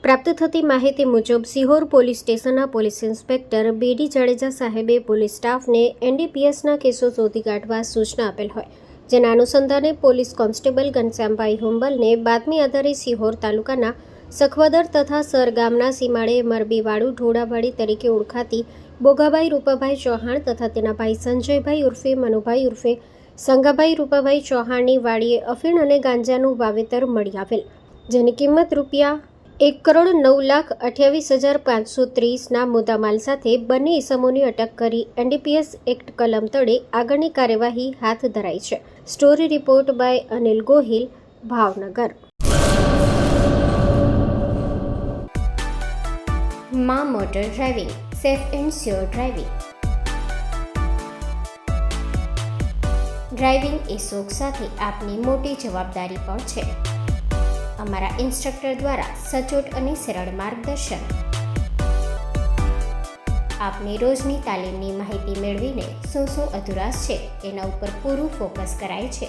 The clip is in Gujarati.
પ્રાપ્ત થતી માહિતી મુજબ સિહોર પોલીસ સ્ટેશનના પોલીસ ઇન્સ્પેક્ટર બીડી જાડેજા સાહેબે પોલીસ સ્ટાફને એનડીપીએસના કેસો શોધી કાઢવા સૂચના આપેલ હોય, જેના અનુસંધાને પોલીસ કોન્સ્ટેબલ ઘનશ્યામભાઈ હુંબલને બાતમી આધારે સિહોર તાલુકાના સખવદર તથા સર ગામના સીમાડે મરબીવાડુ ઢોળાવાડી તરીકે ઓળખાતી બોગાભાઈ રૂપાભાઈ ચૌહાણ તથા તેના ભાઈ સંજયભાઈ ઉર્ફે મનુભાઈ ઉર્ફે સંગાભાઈ રૂપાભાઈ ચૌહાણની વાડીએ અફીણ અને ગાંજાનું વાવેતર મળી આવેલ, જેની કિંમત રૂપિયા 1,09,28,530ના મુદ્દામાલ સાથે બંને ઇસમોની અટક કરી એનડીપીએસ એક્ટ કલમ તળે આગળની કાર્યવાહી હાથ ધરાઈ છે. Story report by Anil Gohil, Bhavnagar. માં motor driving, safe and sure driving. Driving એ શોખ સાથે આપની મોટી જવાબદારી પણ છે. અમારા ઇન્સ્ટ્રક્ટર દ્વારા સચોટ અને સરળ માર્ગદર્શન. આપની રોજની તાલીમની માહિતી મેળવીને શું અધુરાશ છે એના ઉપર પૂરું ફોકસ કરાય છે.